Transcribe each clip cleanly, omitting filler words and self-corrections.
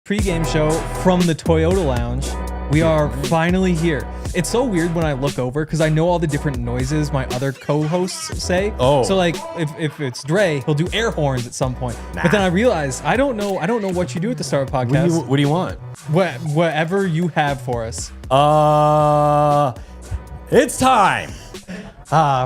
Pre-game show from the Toyota Lounge. We are finally here. It's so weird when I look over because I know all the different noises my other co-hosts say. Oh. So like if it's Dre, he'll do air horns at some point. Nah. But then I realize I don't know what you do at the start of the podcast. What do you want? Whatever you have for us. It's time.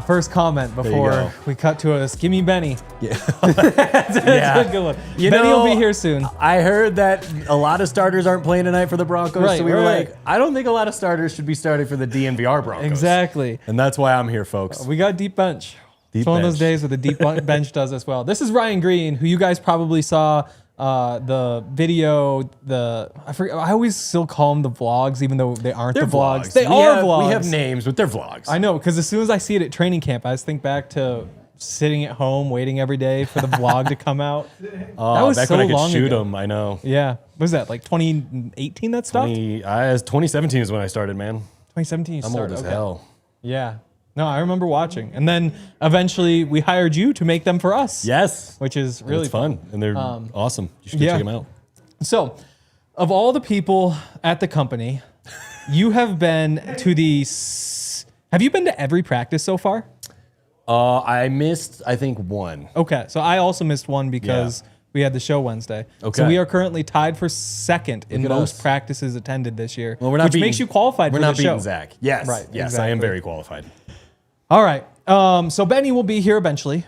First comment before we cut to a gimme Bennie. Yeah. That's a good one. Bennie will be here soon. I heard that a lot of starters aren't playing tonight for the Broncos, Right, so we were right. like, I don't think a lot of starters should be starting for the DNVR Broncos. Exactly. And that's why I'm here, folks. We got deep bench. Deep It's one of those bench. days where the deep bench does as well. This is Ryan Green, who you guys probably saw the video. I always still call them the vlogs, even though they aren't They're the vlogs. vlogs. They are vlogs. We have names, but they're vlogs. I know, because as soon as I see it at training camp, I just think back to sitting at home waiting every day for the vlog to come out. That was back so when I could long shoot ago. them, I know. Yeah. What was that, like 2018 that stopped? 2017 is when I started, man. 2017 you I'm started. old as Okay. hell. Yeah. No, I remember watching. And then eventually we hired you to make them for us. Yes. Which is And really it's fun, and they're awesome. You should yeah. check them out. So, of all the people at the company, you have been to have you been to every practice so far? I missed, I think, one. Okay, so I also missed one because we had the show Wednesday. Okay. So we are currently tied for second in at most us. practices attended this year, Well, we're not which makes you qualified for We're the not beating show. Zach. Yes. Right, Yes, I am exactly. very qualified. All right. So Bennie will be here eventually.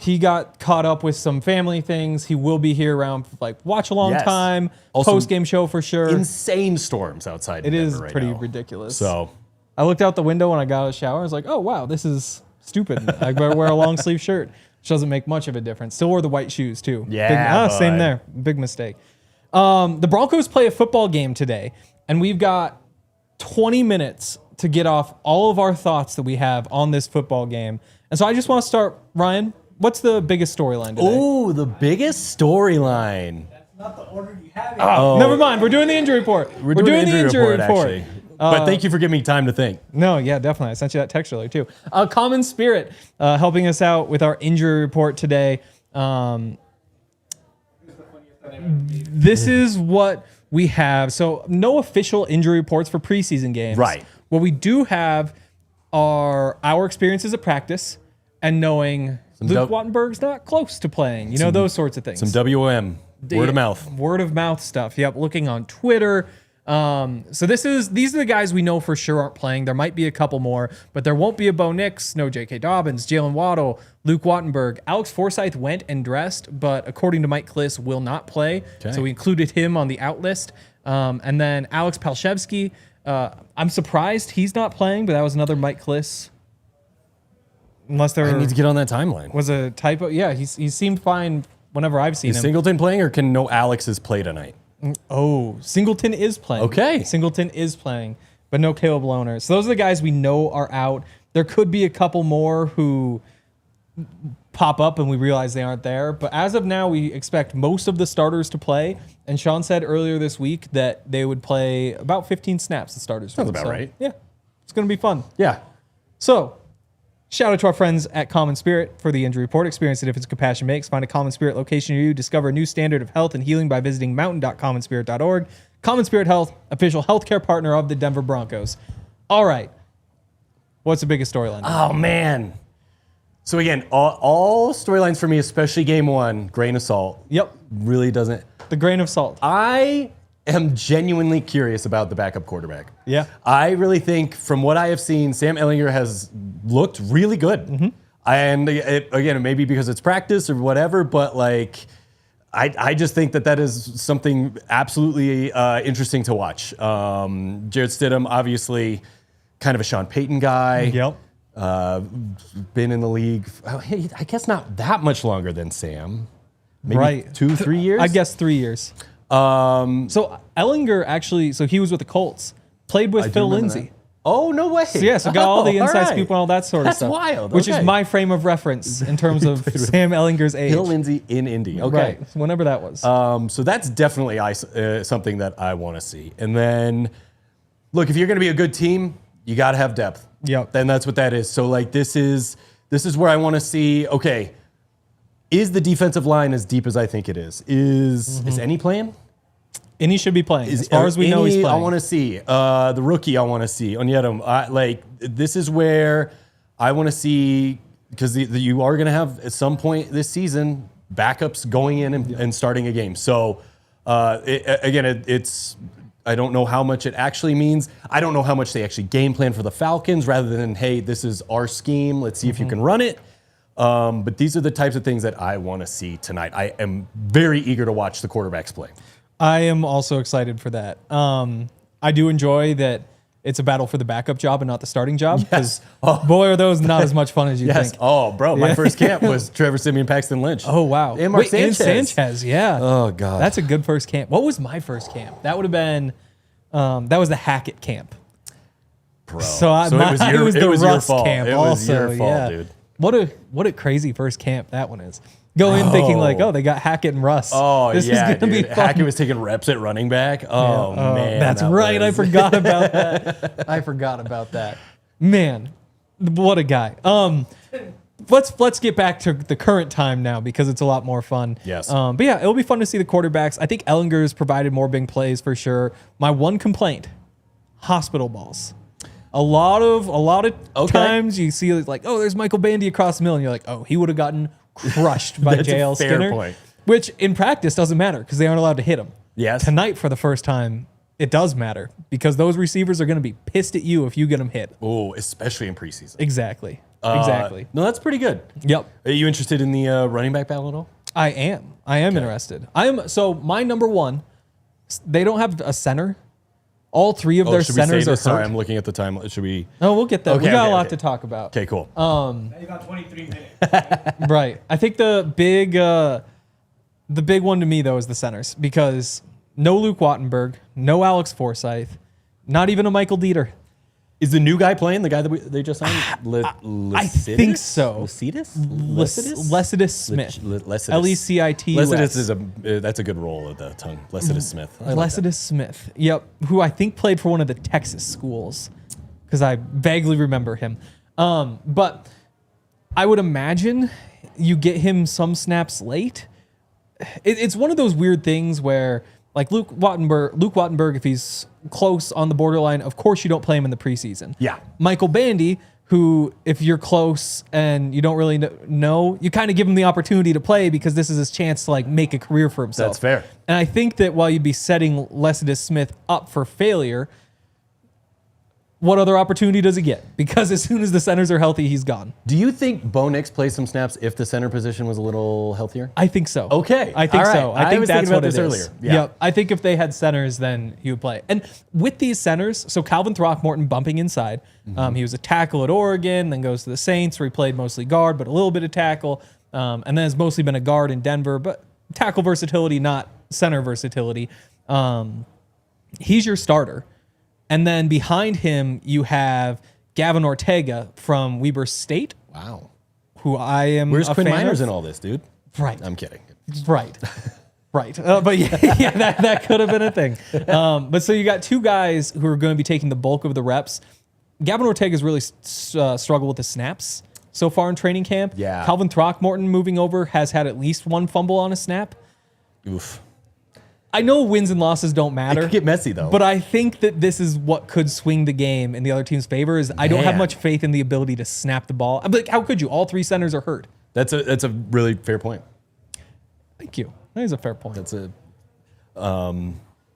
He got caught up with some family things. He will be here around like watch along Yes. time, Also, post game show for sure. Insane storms outside. It is Denver right pretty now. ridiculous. So I looked out the window when I got out of the shower. I was like, oh, wow, this is stupid. I better wear a long sleeve shirt, which doesn't make much of a difference. Still wore the white shoes, too. Yeah, Same bud. there. Big mistake. The Broncos play a football game today, and we've got 20 minutes to get off all of our thoughts that we have on this football game. And so I just want to start, Ryan, what's the biggest storyline today? Oh, the biggest storyline. Not the order you have it. Oh, never mind. We're doing the injury report. We're doing the injury report, actually. But Uh, thank you for giving me time to think. No, yeah, definitely. I sent you that text earlier too. Common Spirit helping us out with our injury report today. This is what we have. So no official injury reports for preseason games. Right. What we do have are our experiences at practice and knowing Luke Wattenberg's not close to playing. You know, those sorts of things. Some WM, word of mouth. Word of mouth stuff. Yep, looking on Twitter. So these are the guys we know for sure aren't playing. There might be a couple more, but there won't be a Bo Nix, no J.K. Dobbins, Jalen Waddle, Luke Wattenberg. Alex Forsythe went and dressed, but according to Mike Kliss, will not play. Okay. So we included him on the out list. And then Alex Palshevsky, I'm surprised he's not playing, but that was another Mike Kliss. Unless there I need to get on that timeline. was a typo. Yeah, he seemed fine whenever I've seen Is him. Singleton playing, or can no Alex's play tonight? Oh, Singleton is playing. Okay. Singleton is playing, but no Caleb Lohner. So those are the guys we know are out. There could be a couple more who pop up and we realize they aren't there. But as of now, we expect most of the starters to play. And Sean said earlier this week that they would play about 15 snaps, the starters. Sounds about right. Yeah, it's going to be fun. Yeah. So, shout out to our friends at Common Spirit for the injury report. Experience the difference compassion makes. Find a Common Spirit location near you. Discover a new standard of health and healing by visiting mountain.commonspirit.org. Common Spirit Health, official healthcare partner of the Denver Broncos. All right. What's the biggest storyline? Oh, man. So again, all storylines for me, especially game one, grain of salt. Yep. Really doesn't. The grain of salt. I am genuinely curious about the backup quarterback. Yeah. I really think from what I have seen, Sam Ehlinger has looked really good. Mm-hmm. And again, maybe because it's practice or whatever, but like, I just think that is something absolutely interesting to watch. Jarrett Stidham, obviously kind of a Sean Payton guy. Yep. Been in the league, I guess not that much longer than Sam. Maybe Right. 2-3 years? I guess 3 years. So Ehlinger actually, so he was with the Colts, played with Phil remember Lindsay. that. Oh, no way. So yeah, so got all the inside scoop and all that sort of That's stuff. wild. Which is Okay. my frame of reference in terms of Sam Ehlinger's age. Phil Lindsay in Indy. Okay. Right, whenever that was. So that's definitely something that I want to see. And then, look, if you're going to be a good team, you got to have depth. Yep. Then that's what that is. So like this is where I want to see. Okay, is the defensive line as deep as I think it is? Is any playing? And he should be playing. As far as we know, he's playing. I want to see the rookie. I want to see Onyedem. This is where I want to see, because you are going to have at some point this season backups going in and starting a game. So it's I don't know how much it actually means. I don't know how much they actually game plan for the Falcons rather than, hey, this is our scheme. Let's see if you can run it. But these are the types of things that I want to see tonight. I am very eager to watch the quarterbacks play. I am also excited for that. I do enjoy that it's a battle for the backup job and not the starting job. Yes. Boy, are those not as much fun as you Yes. think. Oh, bro, my first camp was Trevor Siemian, Paxton Lynch. Oh, wow. And Mark Sanchez. And Sanchez, yeah. Oh, God. That's a good first camp. What was my first camp? That would have been, that was the Hackett camp. Bro. So it was the your Russ fault. camp It was also, your fault, yeah. dude. What a crazy first camp that one is. Go in thinking like, oh, they got Hackett and Russ. Oh, this yeah, is gonna dude. be fun. Hackett was taking reps at running back. Oh, man. That's right. I forgot about that. I forgot about that. Man, what a guy. Let's get back to the current time now because it's a lot more fun. Yes. But yeah, it'll be fun to see the quarterbacks. I think Ehlinger's provided more big plays for sure. My one complaint, hospital balls. A lot of times you see like, oh, there's Michael Bandy across the middle, and you're like, oh, he would have gotten crushed by That's a JL fair Skinner. point. Which in practice doesn't matter because they aren't allowed to hit him. Yes. Tonight, for the first time, it does matter because those receivers are going to be pissed at you if you get them hit. Oh, especially in preseason. Exactly. Exactly. No, that's pretty good. Yep. Are you interested in the running back battle at all? I am interested. So my number one, they don't have a center. All three of their should we say centers are this? Sorry, hurt. I'm looking at the time. Should we? No, we'll get there. Okay, We got okay, a lot okay. to talk about. Okay, cool. You got 23 minutes. Right. I think the big one to me though is the centers because no Luke Wattenberg, no Alex Forsyth, not even a Michael Dieter. Is the new guy playing? The guy that they just signed? I think so. Lecitus? Lecitus Smith. Lecitus. L-E-C-I-T-U-S. Lecitus is that's a good roll of the tongue. Lecitus Smith. I like that. Lecitus Smith. Yep. Who I think played for one of the Texas schools because I vaguely remember him. But I would imagine you get him some snaps late. It's one of those weird things where like Luke Wattenberg, if he's close on the borderline, of course you don't play him in the preseason. Yeah. Michael Bandy, who if you're close and you don't really know, you kind of give him the opportunity to play because this is his chance to like make a career for himself. That's fair. And I think that while you'd be setting Lecitus Smith up for failure, what other opportunity does he get? Because as soon as the centers are healthy, he's gone. Do you think Bo Nix plays some snaps if the center position was a little healthier? I think so. Okay. I think All right. so. I think was that's thinking about what this it is. earlier. Yeah. Yep. I think if they had centers, then he would play. And with these centers, so Calvin Throckmorton bumping inside. He was a tackle at Oregon, then goes to the Saints where he played mostly guard, but a little bit of tackle. And then has mostly been a guard in Denver, but tackle versatility, not center versatility. He's your starter. And then behind him, you have Gavin Ortega from Weber State. Wow. Who I am Where's a Quinn fan Miners of. in all this, dude? Right. I'm kidding. Right. Right. But yeah, that could have been a thing. But so you got two guys who are going to be taking the bulk of the reps. Gavin Ortega's really struggled with the snaps so far in training camp. Yeah. Calvin Throckmorton moving over has had at least one fumble on a snap. Oof. I know wins and losses don't matter. It could get messy, though. But I think that this is what could swing the game in the other team's favor is I don't have Man. much faith in the ability to snap the ball. I'm like, how could you? All three centers are hurt. That's a really fair point. Thank you. That is a fair point. That's a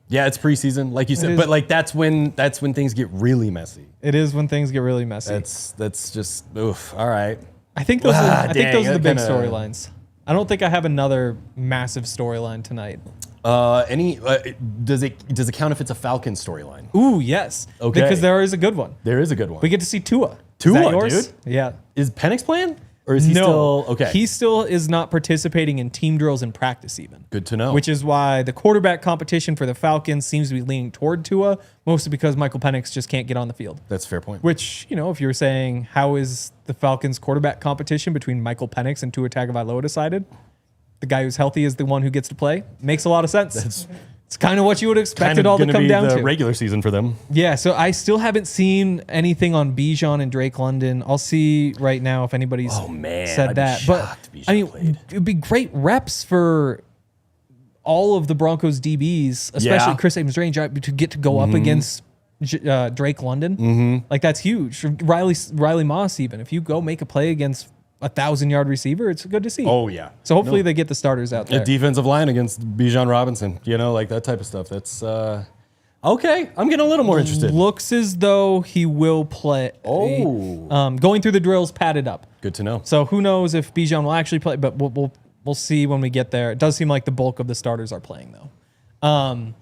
yeah, it's preseason, like you said, is. but like that's when things get really messy. It is when things get really messy. That's just oof. All right. I think those are the Dang, big that kinda- storylines. I don't think I have another massive storyline tonight. Does it count if it's a Falcon storyline? Ooh, yes. Okay. Because there is a good one. There is a good one. We get to see Tua. Is that Tua, yours? dude. Yeah. Is Penix playing? Or is he still okay? He still is not participating in team drills in practice even. Good to know. Which is why the quarterback competition for the Falcons seems to be leaning toward Tua, mostly because Michael Penix just can't get on the field. That's a fair point. Which, if you're saying how is the Falcons quarterback competition between Michael Penix and Tua Tagovailoa decided, the guy who's healthy is the one who gets to play. Makes a lot of sense. It's kind of what you would expect it all to come down to. Regular season for them. Yeah, so I still haven't seen anything on Bijan and Drake London. I'll see right now if anybody's said that. But it'd be great reps for all of the Broncos DBs, especially Chris Abrams-Range, to get to go up against Drake London. Like that's huge. Riley Moss, even if you go make a play against 1,000-yard receiver, it's good to see. Oh, yeah. So hopefully they get the starters out there. A defensive line against Bijan Robinson, like that type of stuff. That's okay. I'm getting a little more interested. Looks as though he will play. Going through the drills padded up. Good to know. So who knows if Bijan will actually play, but we'll see when we get there. It does seem like the bulk of the starters are playing though.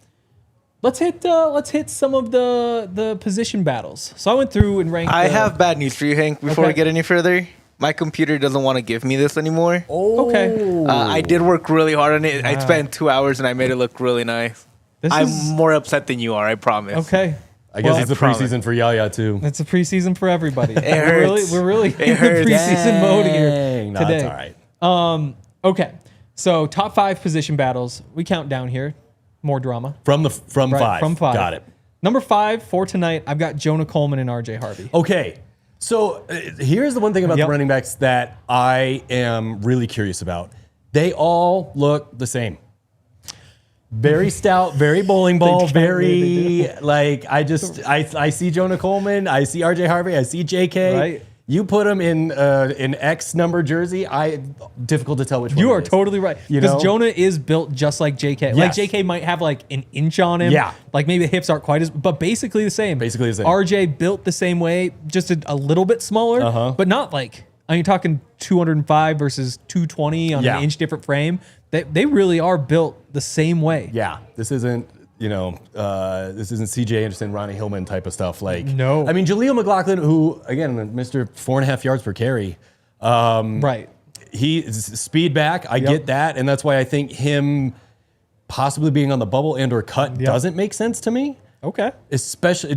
Let's hit some of the position battles. So I went through and ranked. I have bad news for you, Hank. Before we get any further. My computer doesn't want to give me this anymore. Okay. I did work really hard on it. I spent 2 hours and I made it look really nice. I'm more upset than you are, I promise. Okay. I guess it's the preseason for Yaya too. It's a preseason for everybody. It hurts. We're really in the preseason mode here No, today. that's all right. Okay. So top 5 position battles. We count down here. More drama. From 5. From 5. Got it. Number 5 for tonight, I've got Jonah Coleman and RJ Harvey. Okay. So here's the one thing about the running backs that I am really curious about. They all look the same. Very stout, very bowling ball, very I see Jonah Coleman, I see RJ Harvey, I see JK. Right. You put them in an X number jersey, difficult to tell which one. You are it is. totally right. Because Jonah is built just like JK. Like JK might have like an inch on him. Yeah. Like maybe the hips aren't quite as, but basically the same. Basically the same. RJ built the same way, just a little bit smaller, but not like, you're talking 205 versus 220 on an inch different frame. They really are built the same way. Yeah. This isn't CJ Anderson, Ronnie Hillman type of stuff. No. I mean, Jaleel McLaughlin, who, again, Mr. 4.5 yards per carry. Right. He's speed back. I get that. And that's why I think him possibly being on the bubble and or cut doesn't make sense to me. Okay. Especially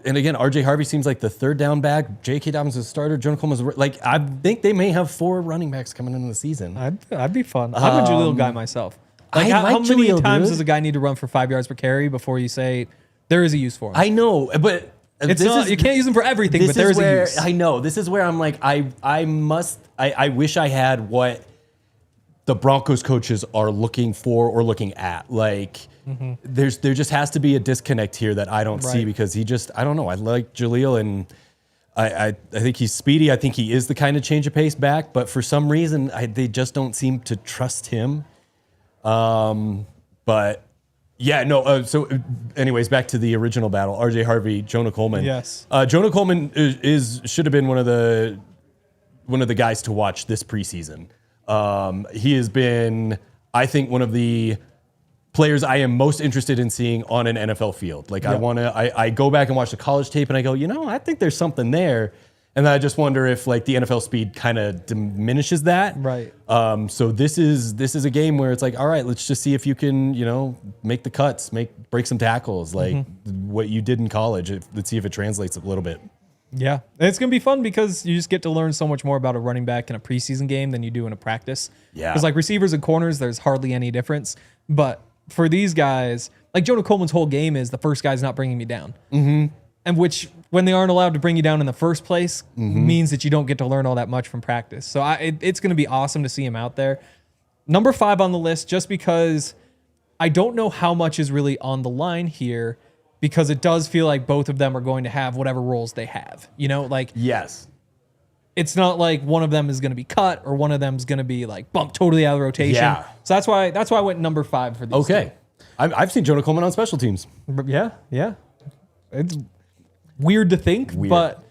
and again, RJ Harvey seems like the third down back. J.K. Dobbins is a starter. Jonah Coleman's I think they may have 4 running backs coming into the season. I'd be fun. I'm a Jaleel guy myself. How many times does a guy need to run for 5 yards per carry before you say there is a use for him? I know, but you can't use him for everything, but there is a use. I know. This is where I'm like, I wish I had what the Broncos coaches are looking for or looking at. There just has to be a disconnect here that I don't see because I don't know. I like Jaleel and I think he's speedy. I think he is the kind of change of pace back, but for some reason they just don't seem to trust him. But yeah, no. So anyways, back to the original battle, RJ Harvey, Jonah Coleman. Yes. Jonah Coleman should have been one of the guys to watch this preseason. He has been, I think, one of the players I am most interested in seeing on an NFL field. I go back and watch the college tape and I go, I think there's something there. And I just wonder if the NFL speed kind of diminishes that. Right. So this is a game where it's like, all right, let's just see if you can, make the cuts, break some tackles, what you did in college. Let's see if it translates a little bit. Yeah, it's going to be fun because you just get to learn so much more about a running back in a preseason game than you do in a practice. Yeah. Because receivers and corners, there's hardly any difference. But for these guys, Jonah Coleman's whole game is the first guy's not bringing me down. Mm-hmm. And which, when they aren't allowed to bring you down in the first place, means that you don't get to learn all that much from practice. So it's going to be awesome to see him out there. Number 5 on the list, just because I don't know how much is really on the line here, because it does feel like both of them are going to have whatever roles they have. Yes. It's not like one of them is going to be cut or one of them is going to be bumped totally out of the rotation. Yeah. So that's why I went number 5 for these. Okay. I've seen Jonah Coleman on special teams. Yeah. It's weird to think, but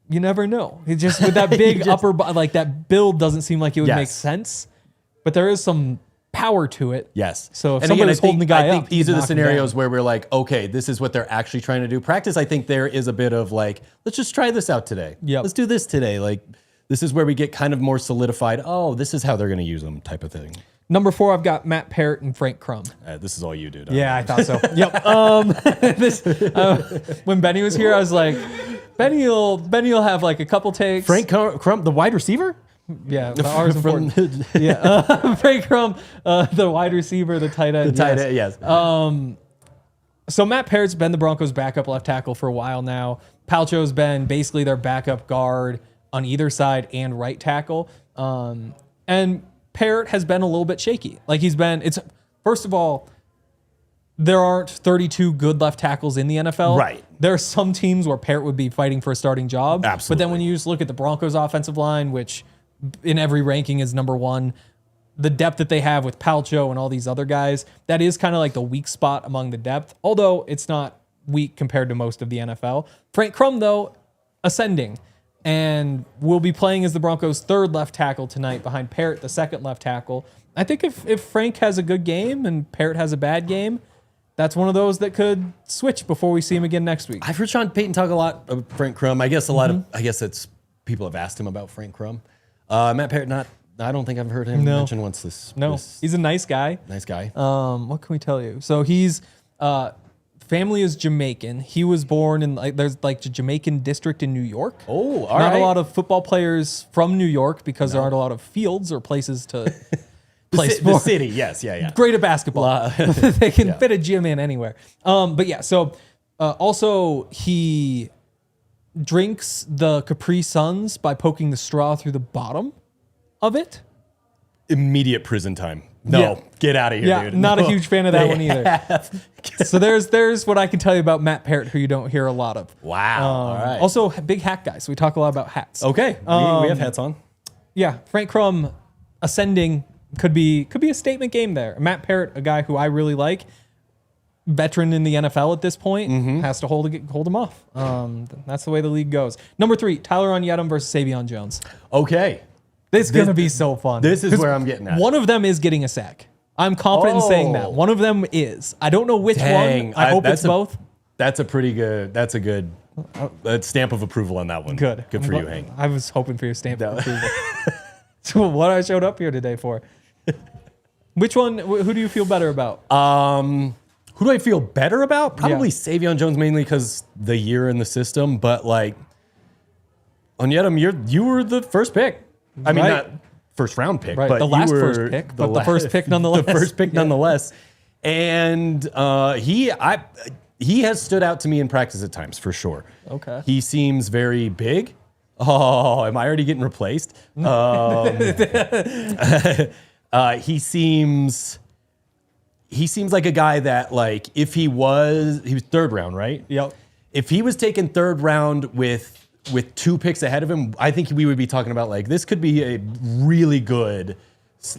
you never know. It's just with that big that build doesn't seem like it would make sense. But there is some power to it. Yes. So if somebody's holding the guy I think up, these you are the knock him scenarios down. where we're like, okay, this is what they're actually trying to do. Practice, I think there is a bit of like, let's just try this out today. Yep. Let's do this today. Like, this is where we get kind of more solidified. Oh, this is how they're going to use them type of thing. Number 4, I've got Matt Parrott and Frank Crum. This is all you, dude. Yeah, I thought so. Yep. When Bennie was here, I was like, Bennie will have like a couple takes. Frank Crum, the wide receiver? Yeah, the R is important. Yeah, Frank Crum, the wide receiver, the tight end. Yes. So Matt Parrott's been the Broncos' backup left tackle for a while now. Palcho's been basically their backup guard on either side and right tackle. And Parrott has been a little bit shaky. Like first of all, there aren't 32 good left tackles in the NFL. Right. There are some teams where Parrott would be fighting for a starting job. Absolutely. But then when you just look at the Broncos offensive line, which in every ranking is number 1, the depth that they have with Palcho and all these other guys, that is kind of like the weak spot among the depth, although it's not weak compared to most of the NFL. Frank Crum, though, ascending, and will be playing as the Broncos' 3rd left tackle tonight behind Parrott, the 2nd left tackle. I think if Frank has a good game and Parrott has a bad game, that's one of those that could switch before we see him again next week. I've heard Sean Payton talk a lot of Frank Crum. I guess I guess it's people have asked him about Frank Crum. Matt Parrott, I don't think I've heard him mention once this. No, he's a nice guy. Nice guy. What can we tell you? So he's family is Jamaican. He was born in there's the Jamaican district in New York. Oh, all Not right. a lot of football players from New York because there aren't a lot of fields or places to play The sports. city, yes, yeah. Great at basketball. They can fit a gym in anywhere. But yeah, so also he drinks the Capri Suns by poking the straw through the bottom of it. Immediate prison time. No, Yeah. get out of here, Yeah, dude. not No. a huge fan of that one either. So there's what I can tell you about Matt Parrott, who you don't hear a lot of. Wow. All right. Also, big hat guy. So we talk a lot about hats. Okay. We have hats on. Yeah, Frank Crum ascending could be a statement game there. Matt Parrott, a guy who I really like, veteran in the NFL at this point, has to hold him off. That's the way the league goes. Number 3, Tyler Onyedem versus Savion Jones. Okay. This is going to be so fun. This is where I'm getting at. One of them is getting a sack. I'm confident in saying that. One of them is. I don't know which one. I hope it's both. That's a pretty good. That's a good stamp of approval on that one. Good. Good for you, Hank. I was hoping for your stamp of approval. So what I showed up here today for. Which one? Who do you feel better about? Who do I feel better about? Probably Yeah. Savion Jones, mainly because the year in the system. But like, Onyedem, you were the first pick. I mean, Right. not first round pick, Right, but the you last were first pick, but the first pick nonetheless. The first pick Yeah. nonetheless. And he has stood out to me in practice at times for sure. Okay. He seems very big. Oh, am I already getting replaced? He seems like a guy that, like, if he was 3rd round, right? Yep. If he was taken 3rd round with 2 picks ahead of him, I think we would be talking about, like, this could be a really good,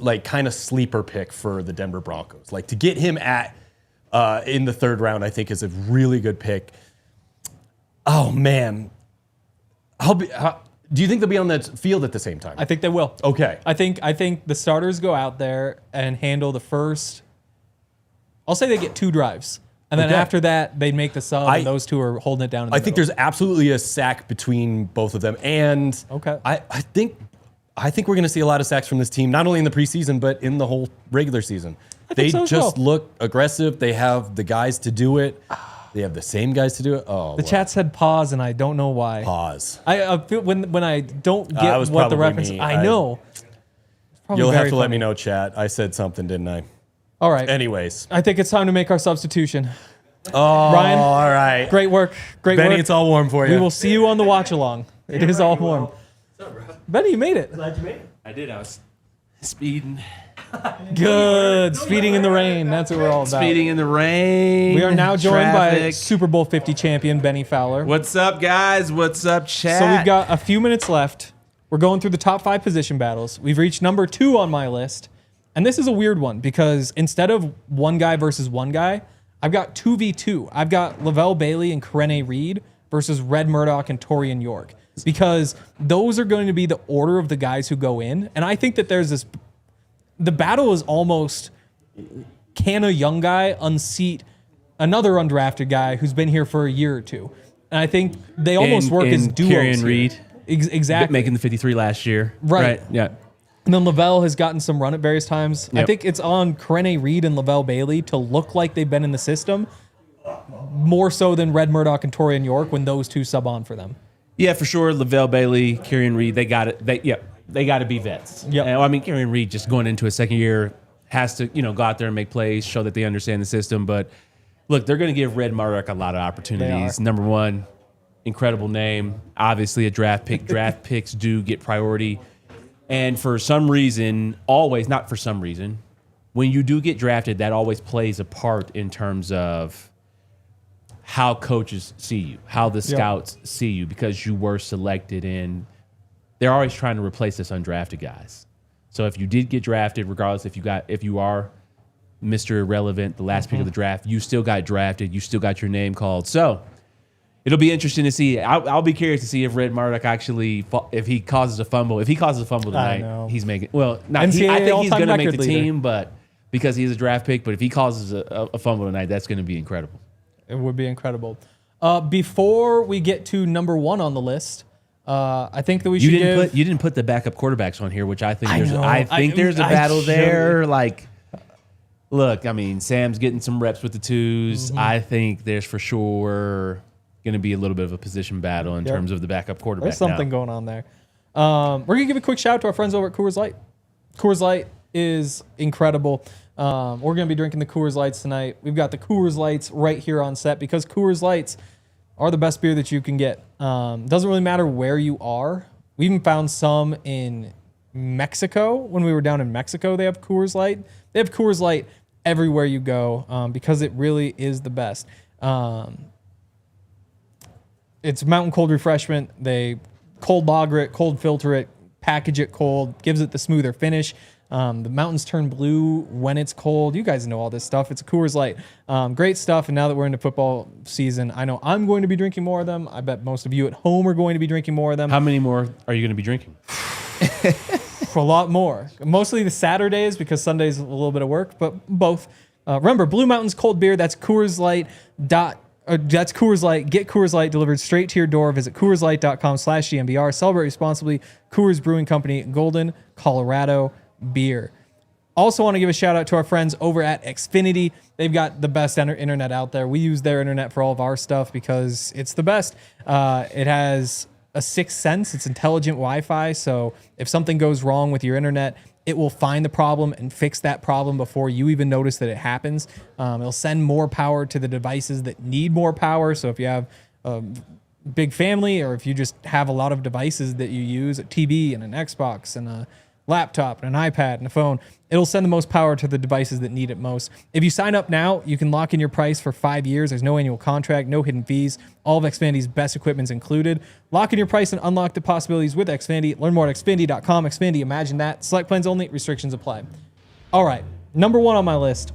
like, kind of sleeper pick for the Denver Broncos. Like, to get him in the 3rd round, I think is a really good pick. Oh man, do you think they'll be on the field at the same time? I think they will. Okay. I think the starters go out there and handle the first. I'll say they get 2 drives, and then Okay. after that they make the sub, and those 2 are holding it down. In the I think middle. there's absolutely a sack between both of them, and Okay. I think we're going to see a lot of sacks from this team, not only in the preseason but in the whole regular season. They so as just well. look aggressive. They have the guys to do it. They have the same guys to do it. Oh, The chat said pause, and I don't know why. pause. I feel when I don't That get was what the probably reference. me. I know. It's probably You'll have very to let funny. me know, chat. I said something, didn't I? All right. Anyways. I think it's time to make our substitution. Oh, Ryan, all right. great work. Great Bennie, work. it's all warm for you. We will see you on the watch along. It is all warm. Bennie, you made it. Glad you made it. I did. I was speeding. Good. Speeding in the rain. That's what we're all about. Speeding in the rain. We are now joined by traffic. Super Bowl 50 champion Bennie Fowler. What's up, guys? What's up, chat? So we've got a few minutes left. We're going through the top 5 position battles. We've reached number 2 on my list. And this is a weird one because instead of one guy versus one guy, I've got 2v2. I've got Lavelle Bailey and Karene Reed versus Red Murdoch and Torian York. Because those are going to be the order of the guys who go in. And I think that there's this... The battle is almost can a young guy unseat another undrafted guy who's been here for a year or two? And I think they almost work as duos. Carrion Reed. Exactly. Making the 53 last year. Right. Yeah. And then Lavelle has gotten some run at various times. Yep. I think it's on Karene Reed and Lavelle Bailey to look like they've been in the system more so than Red Murdoch and Torian York when those two sub on for them. Yeah, for sure. Lavelle Bailey, Carrion Reed, they got it. They got to be vets. Yep. I mean, Carrion Reed just going into a second year has to, go out there and make plays, show that they understand the system. But look, they're going to give Red Murdoch a lot of opportunities. Number one, incredible name. Obviously a draft pick. Draft picks do get priority. And for some reason, not for some reason, when you do get drafted, that always plays a part in terms of how coaches see you, how the scouts see you, because you were selected, and they're always trying to replace us undrafted guys. So if you did get drafted, regardless if you are Mr. Irrelevant, the last pick of the draft, you still got drafted, you still got your name called. So it'll be interesting to see. I'll be curious to see if Red Murdoch actually, if he causes a fumble. If he causes a fumble tonight, he's making. Well, I think he's going to make the team, but because he's a draft pick. But if he causes a fumble tonight, that's going to be incredible. It would be incredible. Before we get to number one on the list, I think that you didn't put the backup quarterbacks on here, which I think there's a battle there. Like, look, I mean, Sam's getting some reps with the twos. I think there's for sure going to be a little bit of a position battle in terms of the backup quarterback. There's something going on there. We're going to give a quick shout out to our friends over at Coors Light. Coors Light is incredible. We're going to be drinking the Coors Lights tonight. We've got the Coors Lights right here on set because Coors Lights are the best beer that you can get. Doesn't really matter where you are. We even found some in Mexico. When we were down in Mexico, they have Coors Light. They have Coors Light everywhere you go because it really is the best. It's mountain cold refreshment. They cold lager it, cold filter it, package it cold, gives it the smoother finish. The mountains turn blue when it's cold. You guys know all this stuff. It's a Coors Light. Great stuff. And now that we're into football season, I know I'm going to be drinking more of them. I bet most of you at home are going to be drinking more of them. How many more are you going to be drinking? A lot more. Mostly the Saturdays because Sunday's a little bit of work, but both. Remember, Blue Mountain's cold beer. That's Coors Light. That's Coors Light. Get Coors Light delivered straight to your door. Visit CoorsLight.com/DNVR. Celebrate responsibly. Coors Brewing Company, Golden, Colorado beer. Also want to give a shout out to our friends over at Xfinity. They've got the best internet out there. We use their internet for all of our stuff because it's the best. It has a sixth sense. It's intelligent Wi-Fi. So if something goes wrong with your internet, it will find the problem and fix that problem before you even notice that it happens. It'll send more power to the devices that need more power. So if you have a big family or if you just have a lot of devices that you use, a TV and an Xbox and a laptop and an iPad and a phone, it'll send the most power to the devices that need it most. If you sign up now, you can lock in your price for 5 years. There's no annual contract, no hidden fees. All of Xfinity's best equipment's included. Lock in your price and unlock the possibilities with Xfinity. Learn more at Xfinity.com. Xfinity, imagine that. Select plans only. Restrictions apply. All right, number one on my list,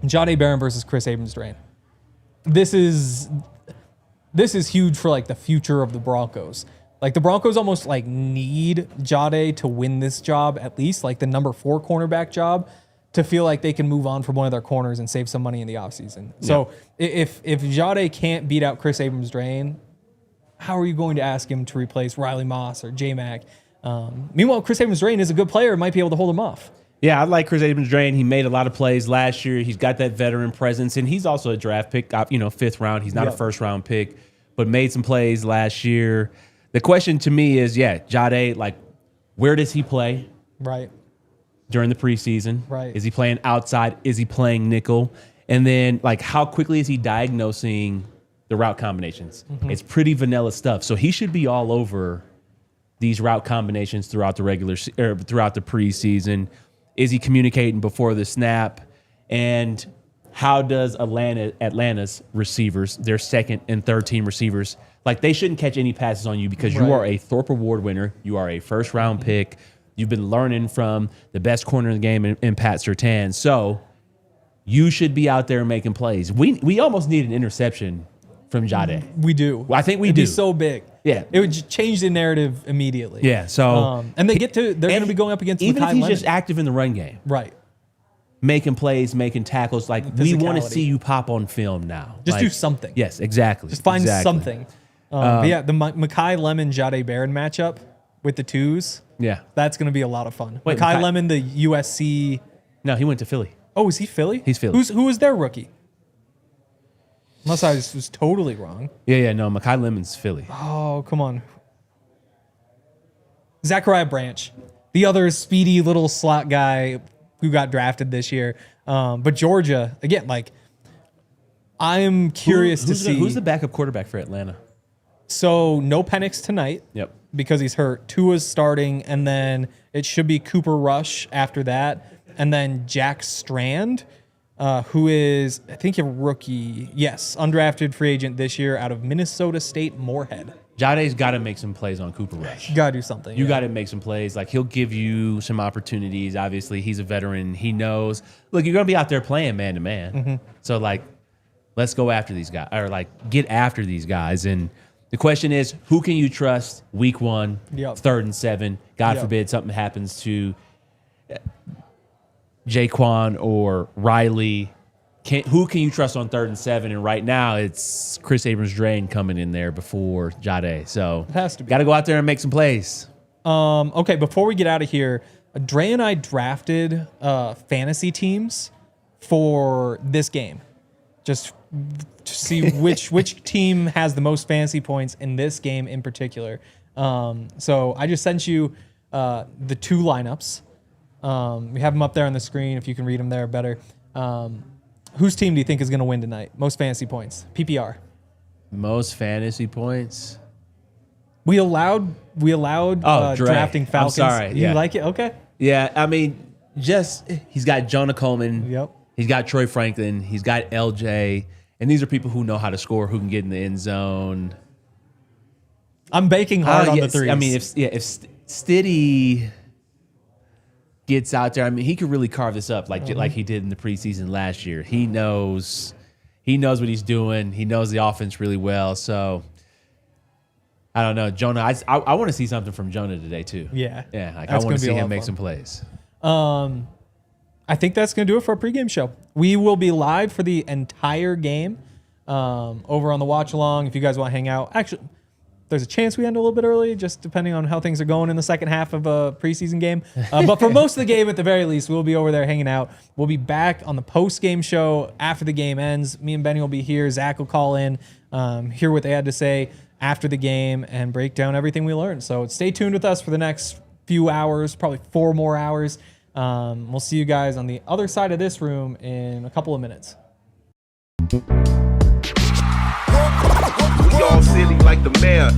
Jahdae Barron versus Chris Abrams-Drain. This is huge for like the future of the Broncos. Like the Broncos almost like need Jahdae to win this job, at least like the number 4 cornerback job, to feel like they can move on from one of their corners and save some money in the offseason. Yeah. So if Jahdae can't beat out Chris Abrams-Drain, how are you going to ask him to replace Riley Moss or J-Mac? Meanwhile, Chris Abrams-Drain is a good player, might be able to hold him off. Yeah, I like Chris Abrams-Drain. He made a lot of plays last year. He's got that veteran presence, and he's also a draft pick, 5th round. He's not a first-round pick, but made some plays last year. The question to me is, Jahdae, like, where does he play? Right. During the preseason? Right. Is he playing outside? Is he playing nickel? And then, like, how quickly is he diagnosing the route combinations? Mm-hmm. It's pretty vanilla stuff. So he should be all over these route combinations throughout the throughout the preseason. Is he communicating before the snap? And how does Atlanta's receivers, their second and third team receivers, like they shouldn't catch any passes on you because you are a Thorpe Award winner. You are a first-round pick. You've been learning from the best corner in the game in Pat Surtain. So you should be out there making plays. We almost need an interception from Jahdae. We do. I think we It'd do. be so big. Yeah. It would change the narrative immediately. Yeah. So and they're going to be going up against even Mekhi if he's Leonard. just active in the run game. Right. making plays, making tackles. Like, we want to Physicality. see you pop on film now. Just Like, do something. Yes, exactly. Just find exactly. something. But yeah, the Makai Lemon Jade Barron matchup with the twos. Yeah. That's going to be a lot of fun. Wait, Makai Makai- Lemon, the USC. No, he went to Philly. Oh, is he Philly? He's Philly. Who was their rookie? Unless I was totally wrong. Yeah, no, Makai Lemon's Philly. Oh, come on. Zachariah Branch, the other speedy little slot guy who got drafted this year. But Georgia, again, like, I'm curious to see. Who's the backup quarterback for Atlanta? So no Penix tonight. Yep. Because he's hurt. Tua's starting, and then it should be Cooper Rush after that. And then Jack Strand, who is, I think, a rookie. Yes, undrafted free agent this year out of Minnesota State Moorhead. Jade's got to make some plays on Cooper Rush. You got to do something. You yeah. got to make some plays. Like, he'll give you some opportunities. Obviously, he's a veteran. He knows. Look, you're going to be out there playing man to man. So, like, let's go after these guys, or like get after these guys. And the question is, who can you trust week one, Yep. 3rd and 7? God Yep. forbid something happens to Jaquan or Riley. Who can you trust on 3rd and 7? And right now, it's Chris Abrams-Drain coming in there before Jade. So It has to be. got to go out there and make some plays. Okay, before we get out of here, Dre and I drafted fantasy teams for this game. Just to see which team has the most fantasy points in this game in particular. So I just sent you the 2 lineups. We have them up there on the screen. If you can read them there, better. Whose team do you think is going to win tonight? Most fantasy points. PPR. Most fantasy points. We allowed Dre. drafting Falcons. I'm sorry. You Yeah. like it? Okay. Yeah, I mean, he's got Jonah Coleman. Yep. He's got Troy Franklin. He's got LJ. And these are people who know how to score, who can get in the end zone. I'm baking hard on the threes. I mean, if Stiddy gets out there, I mean, he could really carve this up like he did in the preseason last year. He knows what he's doing. He knows the offense really well. So I don't know, Jonah. I want to see something from Jonah today too. Yeah. Yeah. Like, I That's want gonna to be a see lot him of make fun. some plays. I think that's going to do it for our pregame show. We will be live for the entire game over on the watch along. If you guys want to hang out, actually, there's a chance we end a little bit early, just depending on how things are going in the second half of a preseason game. But for most of the game, at the very least, we'll be over there hanging out. We'll be back on the post-game show after the game ends. Me and Bennie will be here. Zach will call in, hear what they had to say after the game, and break down everything we learned. So stay tuned with us for the next few hours, probably 4 more hours. We'll see you guys on the other side of this room in a couple of minutes. We all silly like the mayor.